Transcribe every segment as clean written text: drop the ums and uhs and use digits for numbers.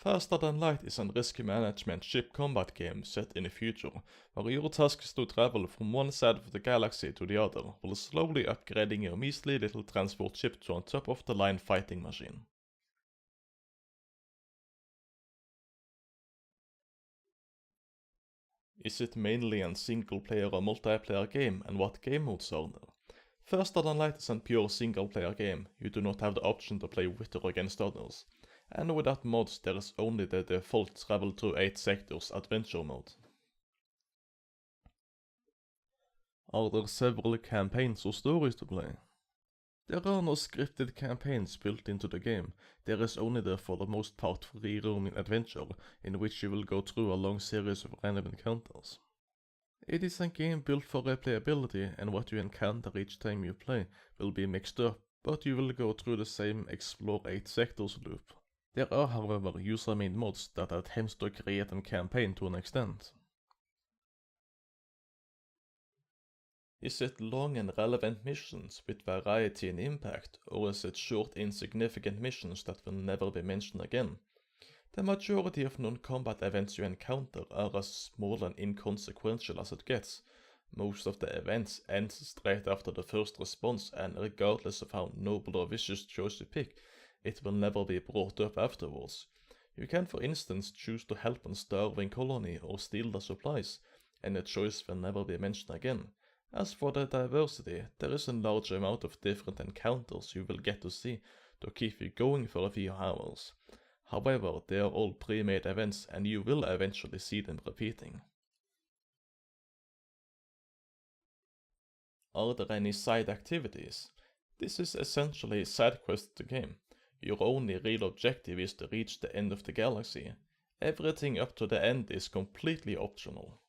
Faster Than Light is a risk management ship combat game set in the future, where your task is to travel from one side of the galaxy to the other, while slowly upgrading your measly little transport ship to a top-of-the-line fighting machine. Is it mainly a single-player or multiplayer game, and what game modes are there? Faster Than Light is a pure single-player game. You do not have the option to play with or against others. And without mods, there is only the default travel through 8 sectors adventure mode. Are there several campaigns or stories to play? There are no scripted campaigns built into the game. There is only the for the most part free roaming adventure, in which you will go through a long series of random encounters. It is a game built for replayability, and what you encounter each time you play will be mixed up, but you will go through the same explore 8 sectors loop. There are however user-made mods that attempts to create a campaign to an extent. Is it long and relevant missions with variety and impact, or is it short insignificant missions that will never be mentioned again? The majority of non-combat events you encounter are as small and inconsequential as it gets. Most of the events end straight after the first response, and regardless of how noble or vicious choice you pick, it will never be brought up afterwards. You can for instance choose to help a starving colony or steal the supplies, and the choice will never be mentioned again. As for the diversity, there is a large amount of different encounters you will get to see to keep you going for a few hours. However, they are all pre-made events and you will eventually see them repeating. Are there any side activities? This is essentially a side quest to game. Your only real objective is to reach the end of the galaxy. Everything up to the end is completely optional.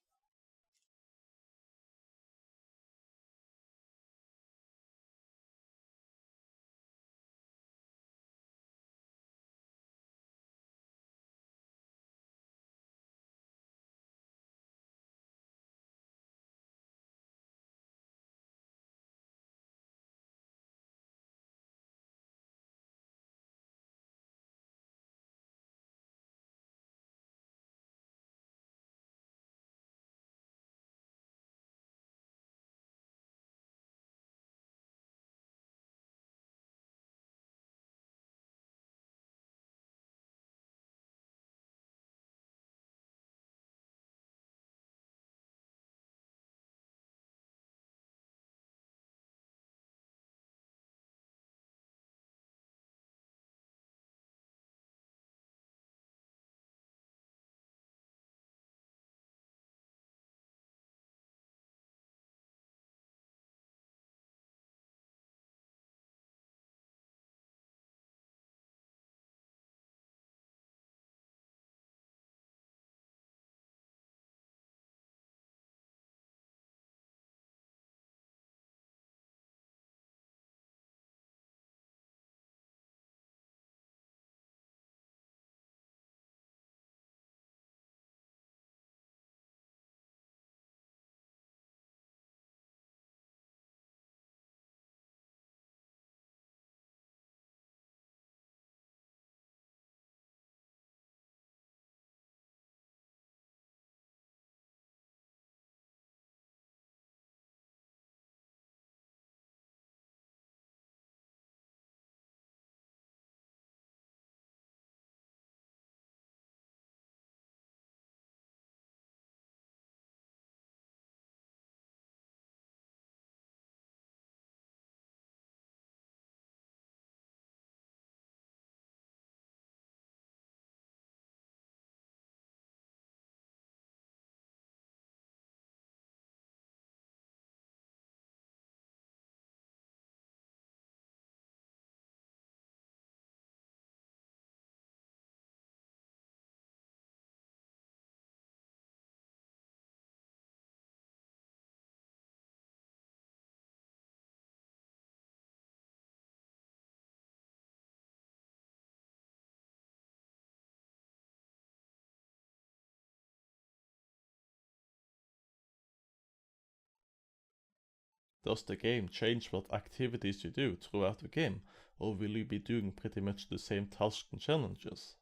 Does the game change what activities you do throughout the game, or will you be doing pretty much the same tasks and challenges?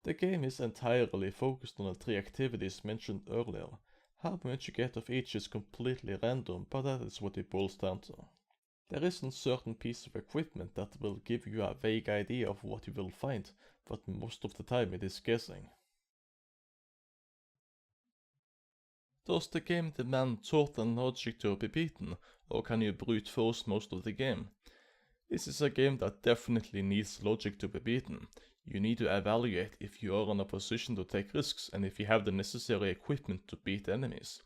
The game is entirely focused on the 3 activities mentioned earlier. How much you get of each is completely random, but that is what it boils down to. There is a certain piece of equipment that will give you a vague idea of what you will find, but most of the time it is guessing. Does the game demand thought and logic to be beaten, or can you brute force most of the game? This is a game that definitely needs logic to be beaten. You need to evaluate if you are in a position to take risks and if you have the necessary equipment to beat enemies.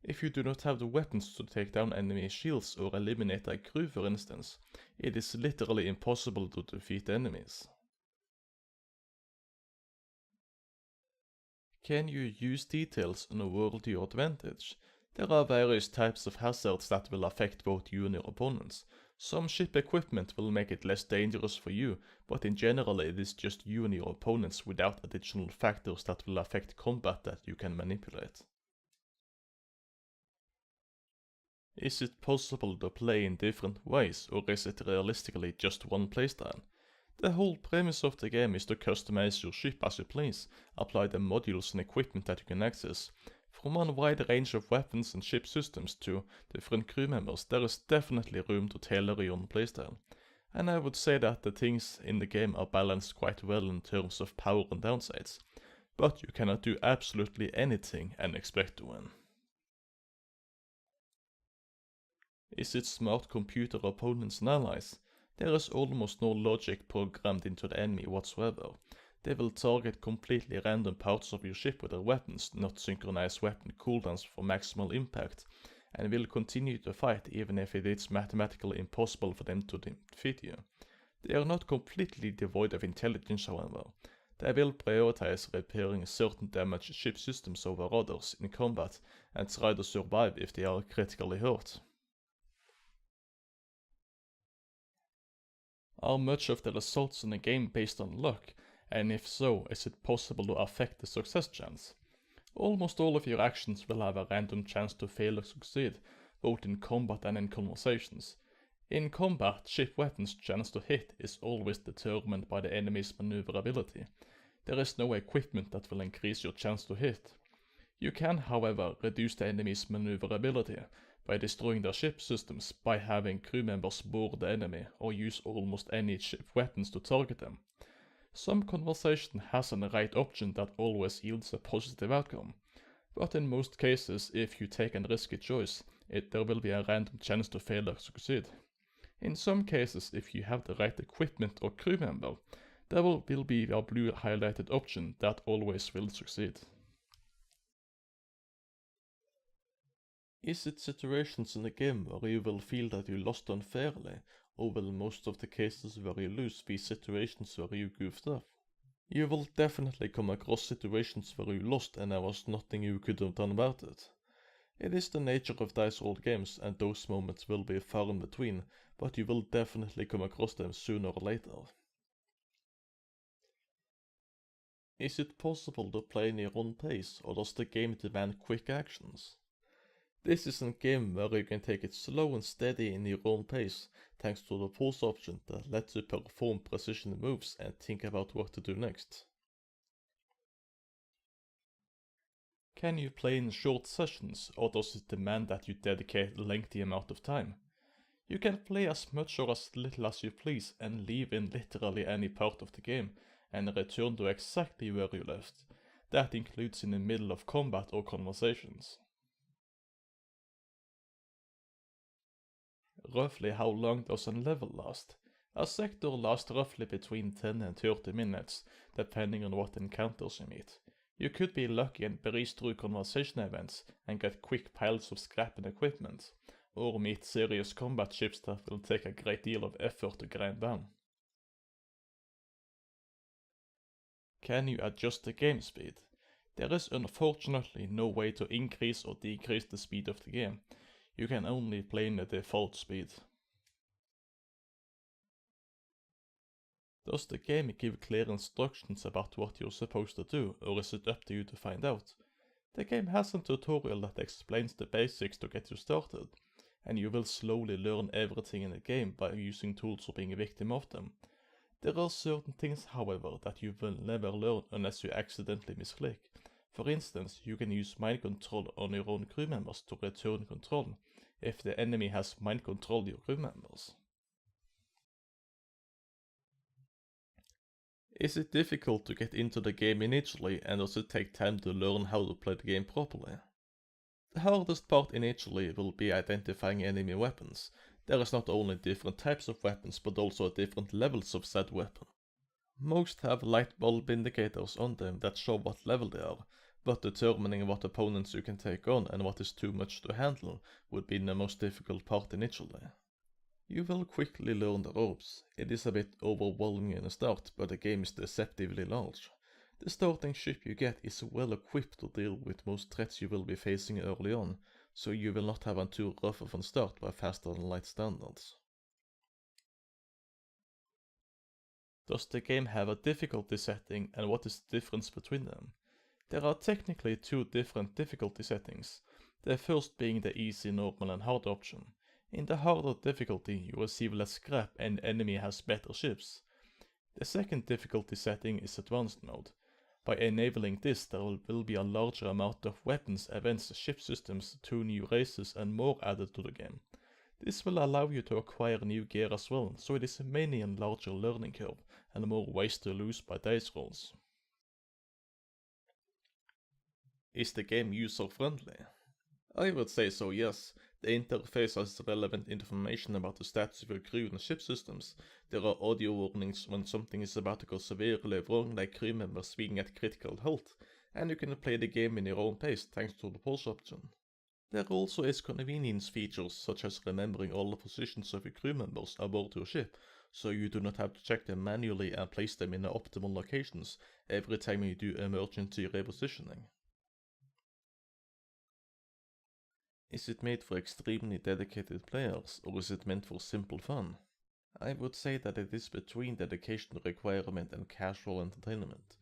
If you do not have the weapons to take down enemy shields or eliminate a crew for instance, it is literally impossible to defeat enemies. Can you use details in a world to your advantage? There are various types of hazards that will affect both you and your opponents. Some ship equipment will make it less dangerous for you, but in general it is just you and your opponents without additional factors that will affect combat that you can manipulate. Is it possible to play in different ways, or is it realistically just one playstyle? The whole premise of the game is to customize your ship as you please, apply the modules and equipment that you can access. From a wide range of weapons and ship systems to different crew members, there is definitely room to tailor your own playstyle. And I would say that the things in the game are balanced quite well in terms of power and downsides. But you cannot do absolutely anything and expect to win. Is it smart computer opponents and allies? There is almost no logic programmed into the enemy whatsoever. They will target completely random parts of your ship with their weapons, not synchronize weapon cooldowns for maximal impact, and will continue to fight even if it is mathematically impossible for them to defeat you. They are not completely devoid of intelligence however. They will prioritize repairing certain damaged ship systems over others in combat and try to survive if they are critically hurt. Are much of the results in a game based on luck, and if so, is it possible to affect the success chance? Almost all of your actions will have a random chance to fail or succeed, both in combat and in conversations. In combat, ship weapons' chance to hit is always determined by the enemy's maneuverability. There is no equipment that will increase your chance to hit. You can, however, reduce the enemy's maneuverability by destroying their ship systems by having crew members board the enemy or use almost any ship weapons to target them. Some conversation has a right option that always yields a positive outcome, but in most cases if you take a risky choice, there will be a random chance to fail or succeed. In some cases, if you have the right equipment or crew member, there will be a blue highlighted option that always will succeed. Is it situations in the game where you will feel that you lost unfairly, or will most of the cases where you lose be situations where you goofed off? You will definitely come across situations where you lost and there was nothing you could have done about it. It is the nature of dice roll games and those moments will be far in between, but you will definitely come across them sooner or later. Is it possible to play in your own pace, or does the game demand quick actions? This is a game where you can take it slow and steady in your own pace, thanks to the pause option that lets you perform precision moves and think about what to do next. Can you play in short sessions, or does it demand that you dedicate a lengthy amount of time? You can play as much or as little as you please and leave in literally any part of the game, and return to exactly where you left. That includes in the middle of combat or conversations. Roughly how long does a level last? A sector lasts roughly between 10 and 30 minutes, depending on what encounters you meet. You could be lucky and breeze through conversation events and get quick piles of scrap and equipment, or meet serious combat ships that will take a great deal of effort to grind down. Can you adjust the game speed? There is unfortunately no way to increase or decrease the speed of the game. You can only play in the default speed. Does the game give clear instructions about what you're supposed to do, or is it up to you to find out? The game has a tutorial that explains the basics to get you started, and you will slowly learn everything in the game by using tools or being a victim of them. There are certain things, however, that you will never learn unless you accidentally misclick. For instance, you can use mind control on your own crew members to return control, if the enemy has mind controlled your crew members. Is it difficult to get into the game initially, and does it take time to learn how to play the game properly? The hardest part initially will be identifying enemy weapons. There is not only different types of weapons, but also different levels of said weapon. Most have light bulb indicators on them that show what level they are, but determining what opponents you can take on and what is too much to handle would be the most difficult part initially. You will quickly learn the ropes. It is a bit overwhelming in the start, but the game is deceptively large. The starting ship you get is well equipped to deal with most threats you will be facing early on, so you will not have too rough of a start by faster than light standards. Does the game have a difficulty setting, and what is the difference between them? There are technically two different difficulty settings, the first being the easy, normal and hard option. In the harder difficulty you receive less scrap and the enemy has better ships. The second difficulty setting is advanced mode. By enabling this there will be a larger amount of weapons, events, ship systems, 2 new races and more added to the game. This will allow you to acquire new gear as well, so it is mainly a larger learning curve and more ways to lose by dice rolls. Is the game user friendly? I would say so, yes. The interface has relevant information about the stats of your crew and ship systems. There are audio warnings when something is about to go severely wrong, like crew members being at critical health, and you can play the game in your own pace thanks to the pause option. There also is convenience features such as remembering all the positions of your crew members aboard your ship, so you do not have to check them manually and place them in the optimal locations every time you do emergency repositioning. Is it made for extremely dedicated players, or is it meant for simple fun? I would say that it is between dedication requirement and casual entertainment.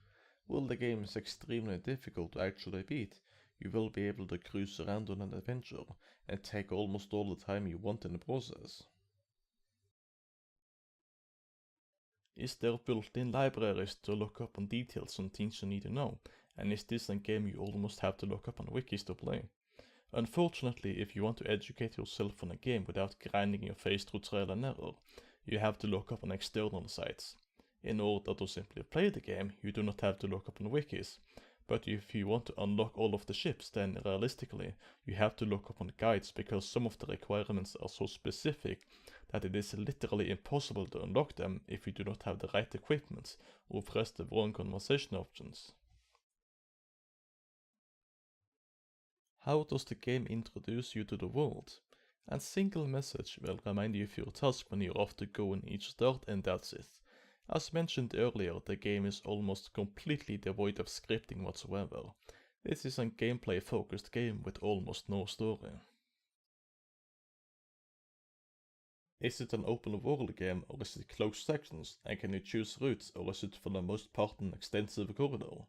While the game is extremely difficult to actually beat, you will be able to cruise around on an adventure and take almost all the time you want in the process. Is there built-in libraries to look up on details on things you need to know, and is this a game you almost have to look up on wikis to play? Unfortunately, if you want to educate yourself on a game without grinding your face through trial and error, you have to look up on external sites. In order to simply play the game, you do not have to look up on wikis, but if you want to unlock all of the ships, then realistically, you have to look up on guides because some of the requirements are so specific that it is literally impossible to unlock them if you do not have the right equipment or press the wrong conversation options. How does the game introduce you to the world? A single message will remind you of your task when you're off to go in each start, and that's it. As mentioned earlier, the game is almost completely devoid of scripting whatsoever. This is a gameplay focused game with almost no story. Is it an open world game, or is it closed sections, and can you choose routes, or is it for the most part an extensive corridor?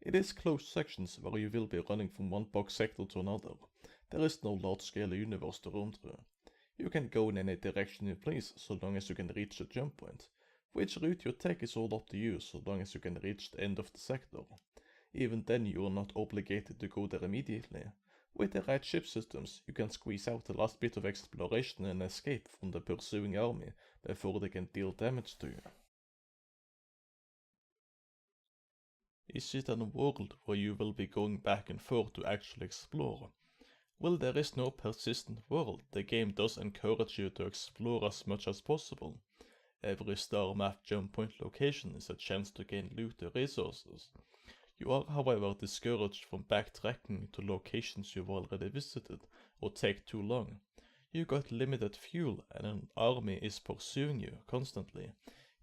It is closed sections where you will be running from one box sector to another. There is no large-scale universe to roam through. You can go in any direction you please, so long as you can reach the jump point. Which route you take is all up to you, so long as you can reach the end of the sector. Even then you are not obligated to go there immediately. With the right ship systems, you can squeeze out the last bit of exploration and escape from the pursuing army before they can deal damage to you. Is it a world where you will be going back and forth to actually explore? Well, there is no persistent world. The game does encourage you to explore as much as possible. Every star map jump point location is a chance to gain loot or resources. You are however discouraged from backtracking to locations you've already visited or take too long. You got limited fuel and an army is pursuing you constantly.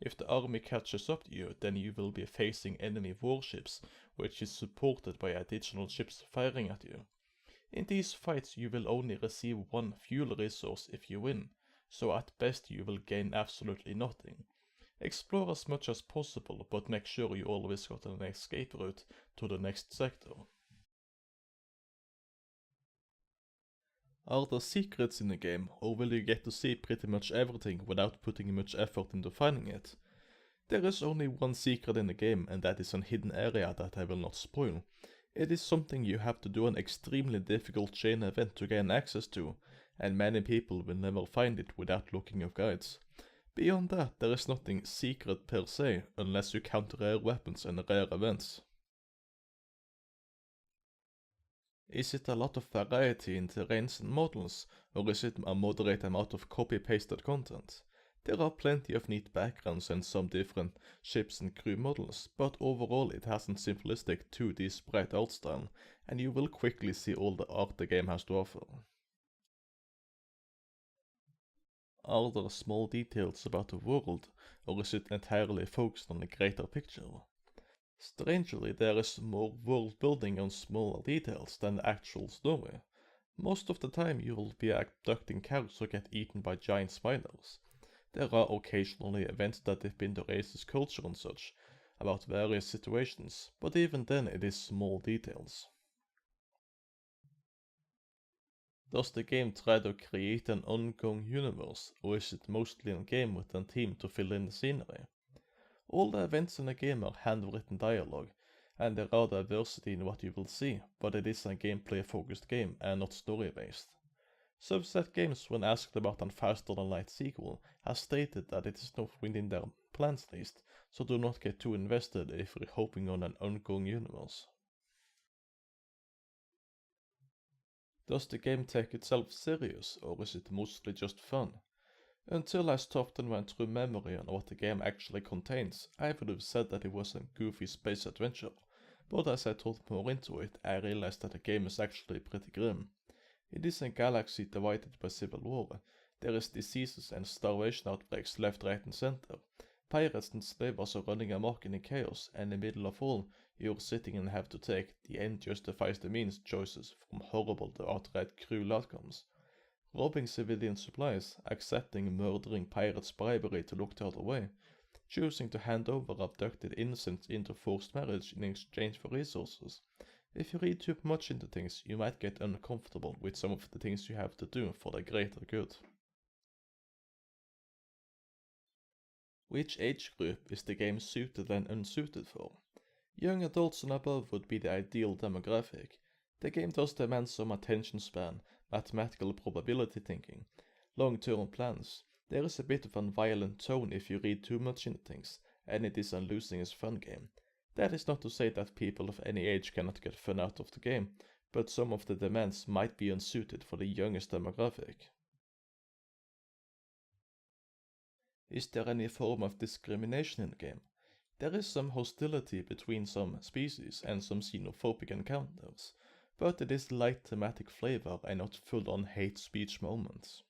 If the army catches up to you, then you will be facing enemy warships, which is supported by additional ships firing at you. In these fights you will only receive one fuel resource if you win, so at best you will gain absolutely nothing. Explore as much as possible, but make sure you always got an escape route to the next sector. Are there secrets in the game, or will you get to see pretty much everything without putting much effort into finding it? There is only one secret in the game, and that is a hidden area that I will not spoil. It is something you have to do an extremely difficult chain event to gain access to, and many people will never find it without looking up guides. Beyond that, there is nothing secret per se, unless you count rare weapons and rare events. Is it a lot of variety in terrains and models, or is it a moderate amount of copy-pasted content? There are plenty of neat backgrounds and some different ships and crew models, but overall it has a simplistic 2D sprite art style, and you will quickly see all the art the game has to offer. Are there small details about the world, or is it entirely focused on the greater picture? Strangely, there is more world building on smaller details than the actual story. Most of the time you will be abducting cows or get eaten by giant spiders. There are occasionally events that dip into racist culture and such, about various situations, but even then it is small details. Does the game try to create an ongoing universe, or is it mostly a game with a team to fill in the scenery? All the events in the game are handwritten dialogue, and there are diversity in what you will see, but it is a gameplay-focused game and not story-based. Subset Games, when asked about a faster-than-light sequel, has stated that it is not within their plans list, so do not get too invested if you're hoping on an ongoing universe. Does the game take itself serious, or is it mostly just fun? Until I stopped and went through memory on what the game actually contains, I would have said that it was a goofy space adventure, but as I thought more into it, I realized that the game is actually pretty grim. It is a galaxy divided by civil war. There is diseases and starvation outbreaks left, right and center. Pirates and slavers are running amok in the chaos, and in the middle of all, you're sitting and have to take the end justifies the means choices from horrible to outright cruel outcomes. Robbing civilian supplies, accepting murdering pirates' bribery to look the other way, choosing to hand over abducted innocents into forced marriage in exchange for resources. If you read too much into things, you might get uncomfortable with some of the things you have to do for the greater good. Which age group is the game suited and unsuited for? Young adults and above would be the ideal demographic. The game does demand some attention span, mathematical probability thinking, long-term plans. There is a bit of a violent tone if you read too much into things, and it is a losing is fun game. That is not to say that people of any age cannot get fun out of the game, but some of the demands might be unsuited for the youngest demographic. Is there any form of discrimination in the game? There is some hostility between some species and some xenophobic encounters, but it is light thematic flavor and not full-on hate speech moments.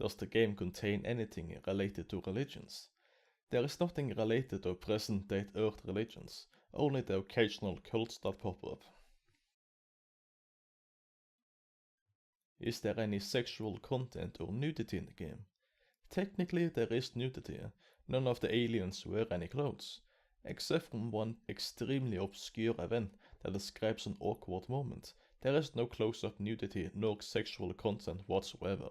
Does the game contain anything related to religions? There is nothing related to present-day Earth religions, only the occasional cults that pop up. Is there any sexual content or nudity in the game? Technically there is nudity, none of the aliens wear any clothes, except from one extremely obscure event that describes an awkward moment. There is no close-up nudity nor sexual content whatsoever.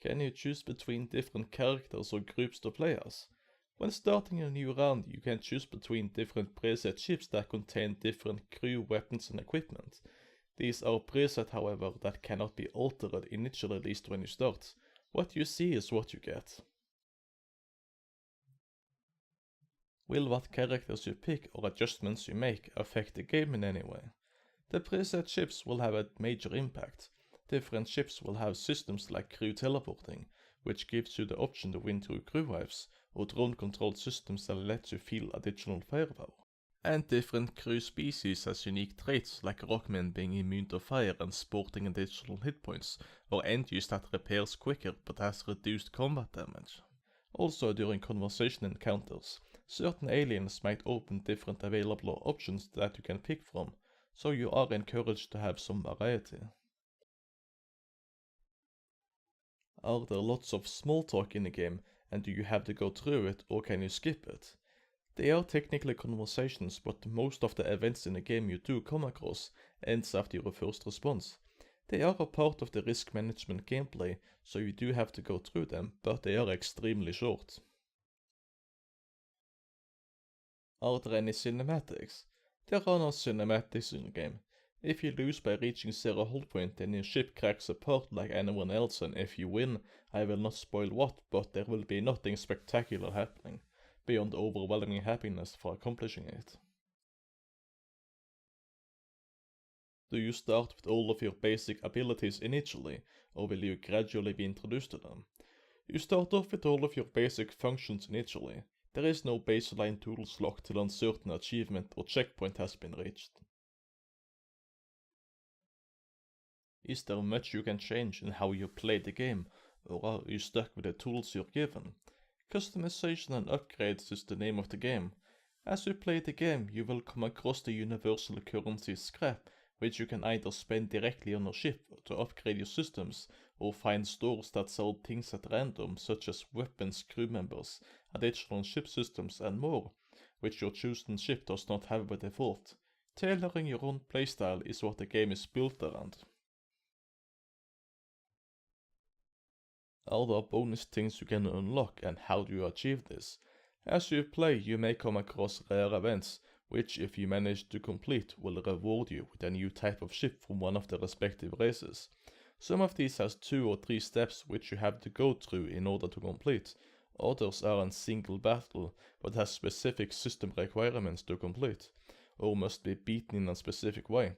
Can you choose between different characters or groups to play as? When starting a new round, you can choose between different preset ships that contain different crew, weapons and equipment. These are preset, however, that cannot be altered initially, at least when you start. What you see is what you get. Will what characters you pick or adjustments you make affect the game in any way? The preset ships will have a major impact. Different ships will have systems like crew teleporting, which gives you the option to win through crew wives, or drone-controlled systems that let you feel additional firepower. And different crew species has unique traits, like rockmen being immune to fire and sporting additional hit points, or End-Use that repairs quicker but has reduced combat damage. Also, during conversation encounters, certain aliens might open different available options that you can pick from, so you are encouraged to have some variety. Are there lots of small talk in the game, and do you have to go through it or can you skip it? They are technically conversations, but most of the events in the game you do come across ends after your first response. They are a part of the risk management gameplay, so you do have to go through them, but they are extremely short. Are there any cinematics? There are no cinematics in the game. If you lose by reaching 0 hull point, then your ship cracks apart like anyone else, and if you win, I will not spoil what, but there will be nothing spectacular happening, beyond overwhelming happiness for accomplishing it. Do you start with all of your basic abilities initially, or will you gradually be introduced to them? You start off with all of your basic functions initially. There is no baseline tools lock till a certain achievement or checkpoint has been reached. Is there much you can change in how you play the game, or are you stuck with the tools you're given? Customization and upgrades is the name of the game. As you play the game, you will come across the universal currency scrap, which you can either spend directly on your ship to upgrade your systems, or find stores that sell things at random, such as weapons, crew members, additional ship systems and more, which your chosen ship does not have by default. Tailoring your own playstyle is what the game is built around. Are there bonus things you can unlock, and how do you achieve this? As you play, you may come across rare events, which if you manage to complete will reward you with a new type of ship from one of the respective races. Some of these has 2 or 3 steps which you have to go through in order to complete. Others are in single battle, but has specific system requirements to complete, or must be beaten in a specific way.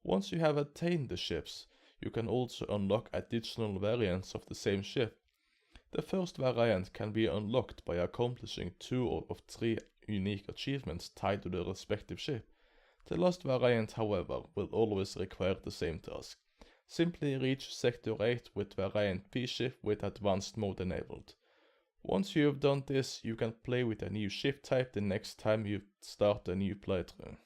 Once you have attained the ships, you can also unlock additional variants of the same ship. The first variant can be unlocked by accomplishing 2 of 3 unique achievements tied to the respective ship. The last variant, however, will always require the same task. Simply reach Sector 8 with variant P ship with advanced mode enabled. Once you have done this, you can play with a new ship type the next time you start a new playthrough.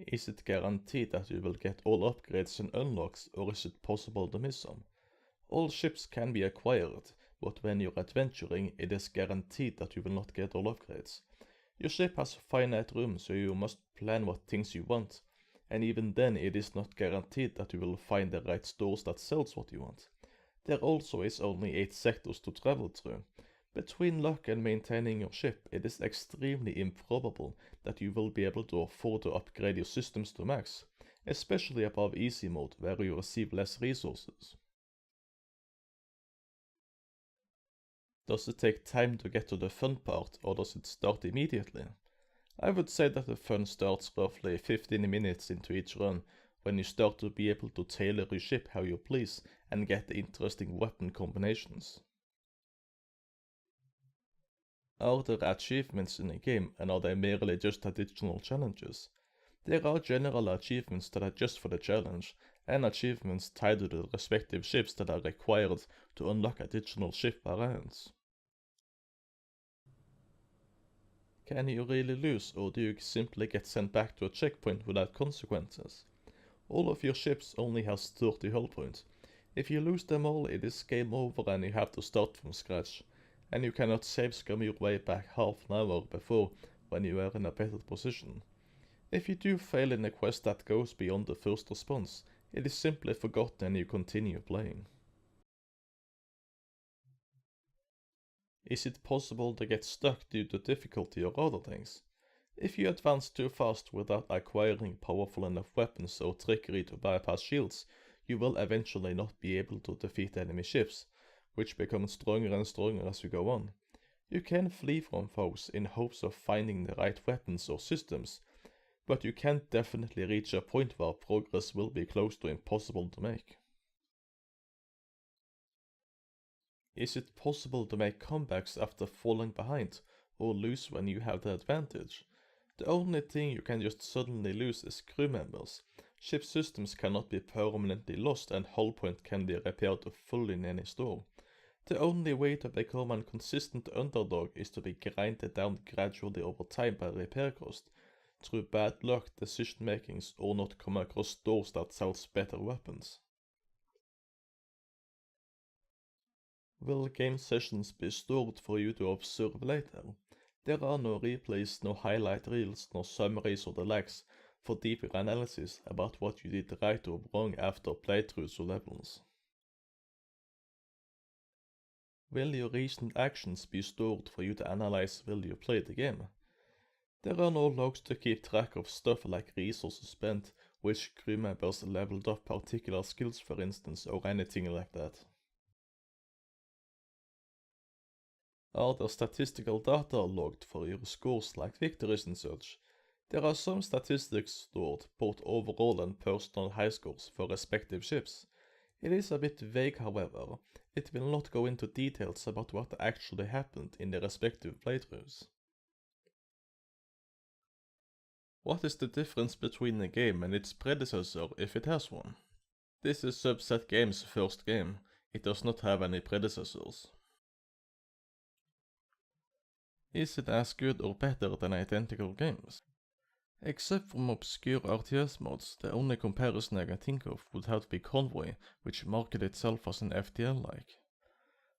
Is it guaranteed that you will get all upgrades and unlocks, or is it possible to miss some? All ships can be acquired, but when you're adventuring, it is guaranteed that you will not get all upgrades. Your ship has finite room, so you must plan what things you want, and even then it is not guaranteed that you will find the right stores that sells what you want. There also is only 8 sectors to travel through. Between luck and maintaining your ship, it is extremely improbable that you will be able to afford to upgrade your systems to max, especially above easy mode where you receive less resources. Does it take time to get to the fun part, or does it start immediately? I would say that the fun starts roughly 15 minutes into each run, when you start to be able to tailor your ship how you please and get the interesting weapon combinations. Are there achievements in a game, and are they merely just additional challenges? There are general achievements that are just for the challenge, and achievements tied to the respective ships that are required to unlock additional ship variants. Can you really lose, or do you simply get sent back to a checkpoint without consequences? All of your ships only has 30 hull points. If you lose them all, it is game over and you have to start from scratch, and you cannot save scum your way back half an hour before when you are in a better position. If you do fail in a quest that goes beyond the first response, it is simply forgotten and you continue playing. Is it possible to get stuck due to difficulty or other things? If you advance too fast without acquiring powerful enough weapons or trickery to bypass shields, you will eventually not be able to defeat enemy ships, which become stronger and stronger as you go on. You can flee from foes in hopes of finding the right weapons or systems, but you can definitely reach a point where progress will be close to impossible to make. Is it possible to make comebacks after falling behind, or lose when you have the advantage? The only thing you can just suddenly lose is crew members. Ship systems cannot be permanently lost and hull point can be repaired to full in any store. The only way to become a consistent underdog is to be grinded down gradually over time by repair cost, through bad luck, decision makings, or not come across stores that sells better weapons. Will game sessions be stored for you to observe later? There are no replays, no highlight reels, no summaries or the likes, for deeper analysis about what you did right or wrong after playthroughs or levels. Will your recent actions be stored for you to analyze while you play the game? There are no logs to keep track of stuff like resources spent, which crew members leveled up particular skills for instance, or anything like that. Are there statistical data logged for your scores like victories and such? There are some statistics stored, both overall and personal high scores for respective ships. It is a bit vague however, it will not go into details about what actually happened in the respective playthroughs. What is the difference between a game and its predecessor if it has one? This is Subset Games' first game, it does not have any predecessors. Is it as good or better than identical games? Except from obscure RTS mods, the only comparison I can think of would have to be Convoy, which marketed itself as an FTL-like.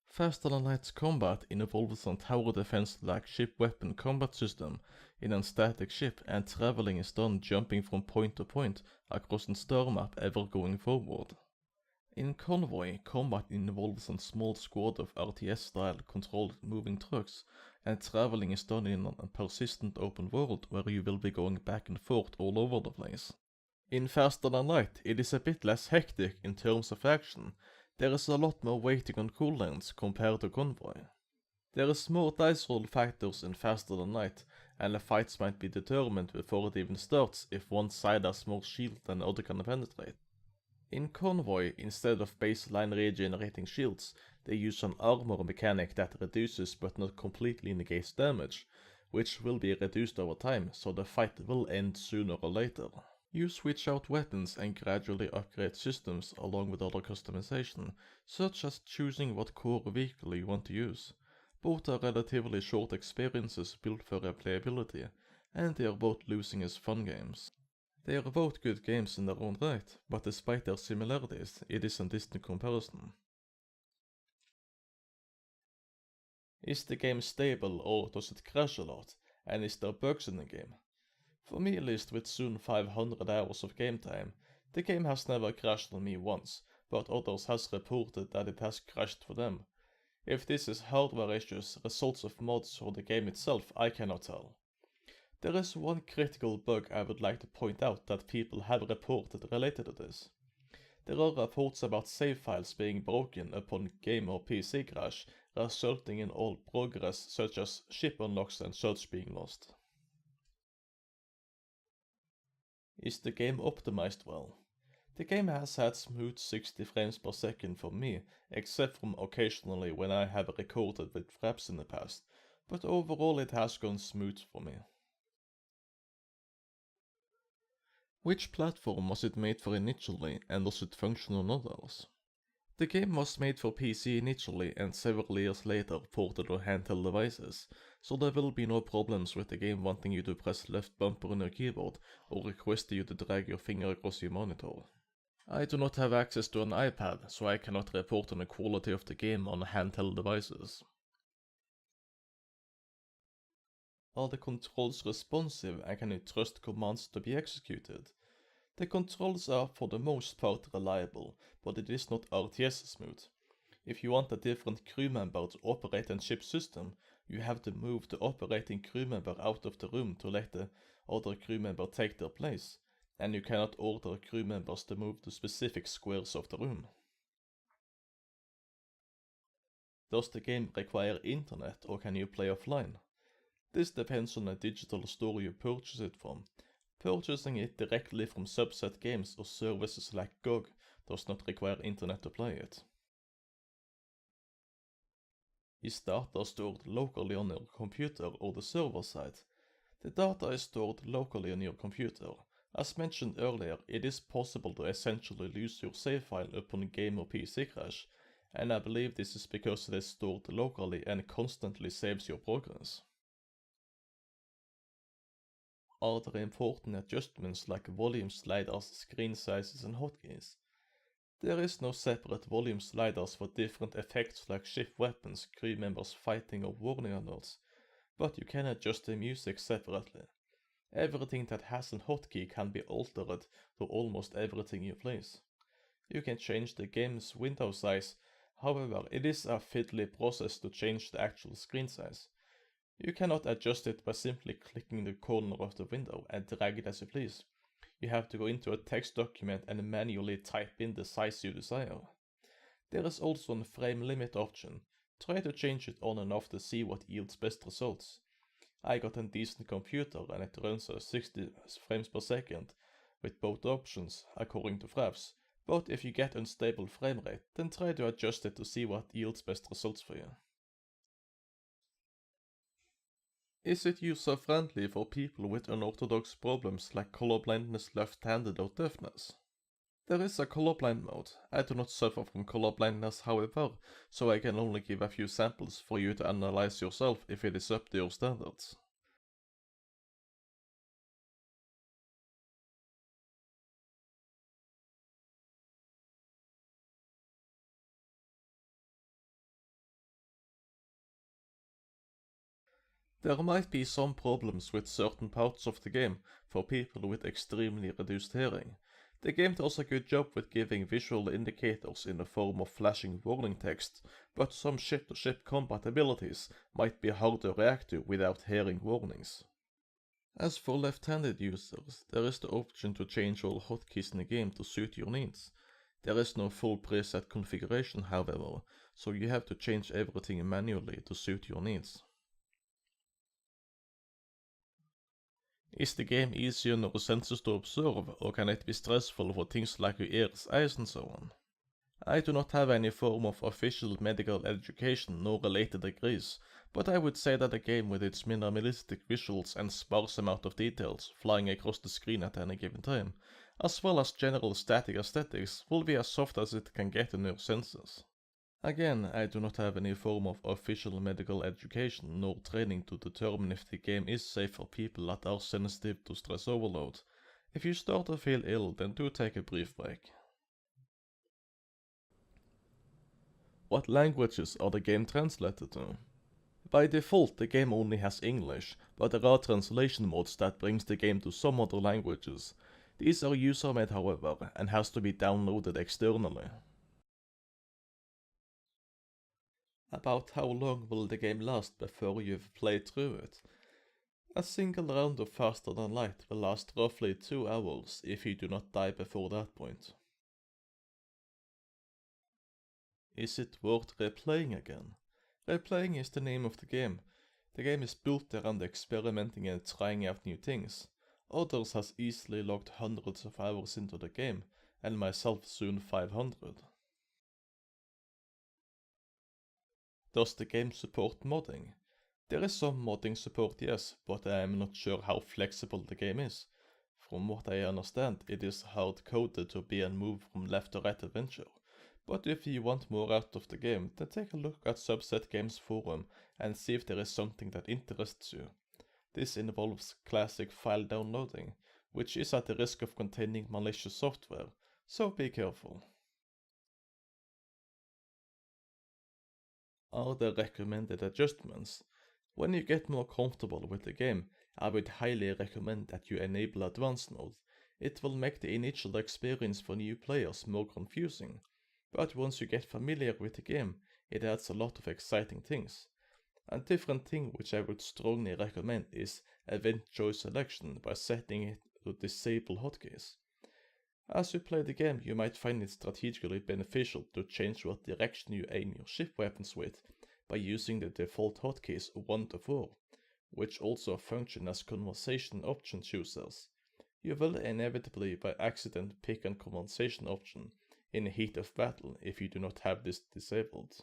Faster Than Light's combat involves a tower defense-like ship weapon combat system in a static ship, and traveling is done jumping from point to point across the star map ever going forward. In Convoy, combat involves a small squad of RTS-style controlled moving trucks, and traveling is done in a persistent open world where you will be going back and forth all over the place. In Faster Than Light, it is a bit less hectic in terms of action. There is a lot more waiting on cooldowns compared to Convoy. There is more dice roll factors in Faster Than Light, and the fights might be determined before it even starts if one side has more shield than the other can penetrate. In Convoy, instead of baseline regenerating shields, they use an armor mechanic that reduces but not completely negates damage, which will be reduced over time, so the fight will end sooner or later. You switch out weapons and gradually upgrade systems along with other customization, such as choosing what core vehicle you want to use. Both are relatively short experiences built for replayability, and they are both losing as fun games. They are both good games in their own right, but despite their similarities, it is a distant comparison. Is the game stable or does it crash a lot, and is there bugs in the game? For me at least, with soon 500 hours of game time, the game has never crashed on me once, but others has reported that it has crashed for them. If this is hardware issues, results of mods, or the game itself, I cannot tell. There is one critical bug I would like to point out that people have reported related to this. There are reports about save files being broken upon game or PC crash, resulting in all progress such as ship unlocks and such being lost. Is the game optimized well? The game has had smooth 60 frames per second for me, except from occasionally when I have recorded with fraps in the past, but overall it has gone smooth for me. Which platform was it made for initially, and does it function on others? The game was made for PC initially and several years later ported on handheld devices, so there will be no problems with the game wanting you to press left bumper on your keyboard or requesting you to drag your finger across your monitor. I do not have access to an iPad, so I cannot report on the quality of the game on handheld devices. Are the controls responsive and can you trust commands to be executed? The controls are for the most part reliable, but it is not RTS smooth. If you want a different crew member to operate a ship system, you have to move the operating crew member out of the room to let the other crew member take their place, and you cannot order crew members to move to specific squares of the room. Does the game require internet or can you play offline? This depends on the digital store you purchase it from. Purchasing it directly from Subset Games or services like GOG does not require internet to play it. Is data stored locally on your computer or the server side? The data is stored locally on your computer. As mentioned earlier, it is possible to essentially lose your save file upon game or PC crash, and I believe this is because it is stored locally and constantly saves your progress. Are there important adjustments like volume sliders, screen sizes and hotkeys? There is no separate volume sliders for different effects like ship weapons, crew members fighting or warning alerts, but you can adjust the music separately. Everything that has a hotkey can be altered to almost everything you please. You can change the game's window size, however it is a fiddly process to change the actual screen size. You cannot adjust it by simply clicking the corner of the window and drag it as you please. You have to go into a text document and manually type in the size you desire. There is also a frame limit option. Try to change it on and off to see what yields best results. I got a decent computer and it runs at 60 frames per second with both options according to Fravs, but if you get unstable frame rate, then try to adjust it to see what yields best results for you. Is it user-friendly for people with unorthodox problems like colorblindness, left-handed or deafness? There is a colorblind mode. I do not suffer from colorblindness however, so I can only give a few samples for you to analyze yourself if it is up to your standards. There might be some problems with certain parts of the game for people with extremely reduced hearing. The game does a good job with giving visual indicators in the form of flashing warning text, but some ship-to-ship combat abilities might be hard to react to without hearing warnings. As for left-handed users, there is the option to change all hotkeys in the game to suit your needs. There is no full preset configuration however, so you have to change everything manually to suit your needs. Is the game easy on your senses to observe, or can it be stressful for things like your ears, eyes and so on? I do not have any form of official medical education nor related degrees, but I would say that a game with its minimalistic visuals and sparse amount of details flying across the screen at any given time, as well as general static aesthetics, will be as soft as it can get on your senses. Again, I do not have any form of official medical education nor training to determine if the game is safe for people that are sensitive to stress overload. If you start to feel ill, then do take a brief break. What languages are the game translated to? By default, the game only has English, but there are translation mods that brings the game to some other languages. These are user-made however, and has to be downloaded externally. About how long will the game last before you've played through it? A single round of Faster Than Light will last roughly 2 hours if you do not die before that point. Is it worth replaying again? Replaying is the name of the game. The game is built around experimenting and trying out new things. Others has easily logged hundreds of hours into the game, and myself soon 500. Does the game support modding? There is some modding support, yes, but I am not sure how flexible the game is. From what I understand, it is hard-coded to be a move from left to right adventure. But if you want more out of the game, then take a look at Subset Games forum and see if there is something that interests you. This involves classic file downloading, which is at the risk of containing malicious software, so be careful. Are there recommended adjustments? When you get more comfortable with the game, I would highly recommend that you enable advanced mode. It will make the initial experience for new players more confusing, but once you get familiar with the game, it adds a lot of exciting things. A different thing which I would strongly recommend is event choice selection by setting it to disable hotkeys. As you play the game, you might find it strategically beneficial to change what direction you aim your ship weapons with by using the default hotkeys 1 to 4, which also function as conversation option choosers. You will inevitably by accident pick a conversation option in the heat of battle if you do not have this disabled.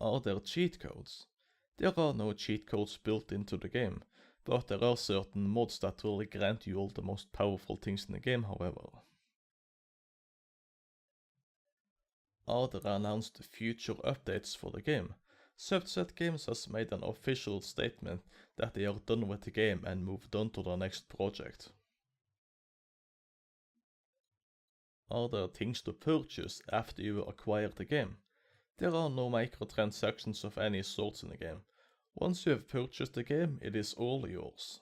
Are there cheat codes? There are no cheat codes built into the game, but there are certain mods that will grant you all the most powerful things in the game however. Are there announced future updates for the game? Subset Games has made an official statement that they are done with the game and moved on to the next project. Are there things to purchase after you acquire the game? There are no microtransactions of any sorts in the game. Once you have purchased the game, it is all yours.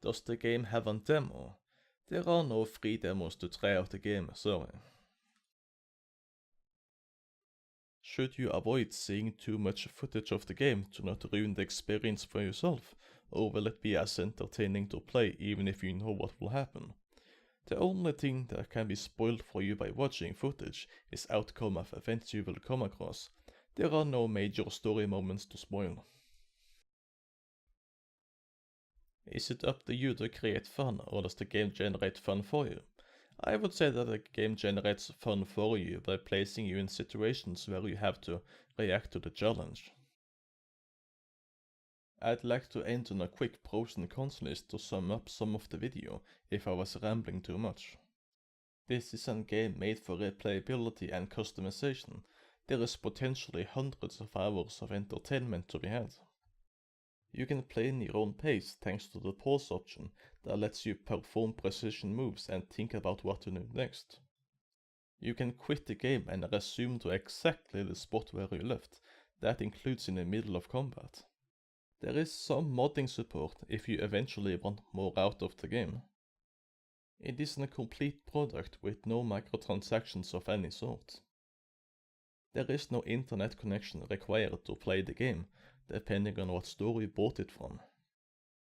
Does the game have a demo? There are no free demos to try out the game, sorry. Should you avoid seeing too much footage of the game to not ruin the experience for yourself, or will it be as entertaining to play even if you know what will happen? The only thing that can be spoiled for you by watching footage is outcome of events you will come across. There are no major story moments to spoil. Is it up to you to create fun, or does the game generate fun for you? I would say that the game generates fun for you by placing you in situations where you have to react to the challenge. I'd like to end on a quick pros and cons list to sum up some of the video if I was rambling too much. This is a game made for replayability and customization. There is potentially hundreds of hours of entertainment to be had. You can play in your own pace thanks to the pause option that lets you perform precision moves and think about what to do next. You can quit the game and resume to exactly the spot where you left. That includes in the middle of combat. There is some modding support if you eventually want more out of the game. It is a complete product with no microtransactions of any sort. There is no internet connection required to play the game, depending on what store you bought it from.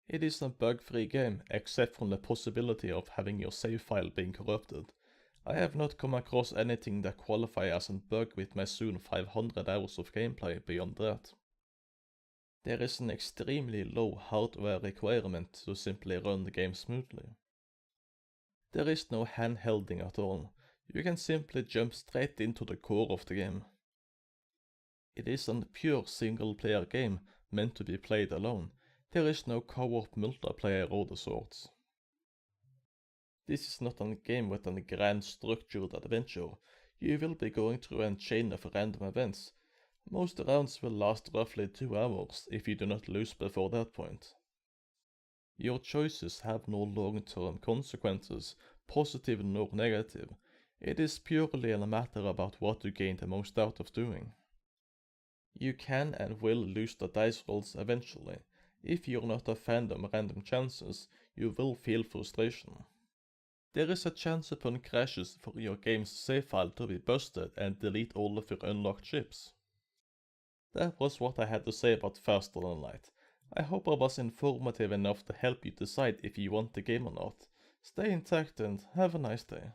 It is a bug-free game, except from the possibility of having your save file being corrupted. I have not come across anything that qualifies as a bug with my soon 500 hours of gameplay beyond that. There is an extremely low hardware requirement to simply run the game smoothly. There is no handholding at all. You can simply jump straight into the core of the game. It is a pure single-player game meant to be played alone. There is no co-op multiplayer or the sorts. This is not a game with a grand structured adventure. You will be going through a chain of random events. Most rounds will last roughly 2 hours if you do not lose before that point. Your choices have no long-term consequences, positive nor negative. It is purely a matter about what you gain the most out of doing. You can and will lose the dice rolls eventually. If you're not a fan of random chances, you will feel frustration. There is a chance upon crashes for your game's save file to be busted and delete all of your unlocked ships. That was what I had to say about Faster Than Light. I hope I was informative enough to help you decide if you want the game or not. Stay intact and have a nice day.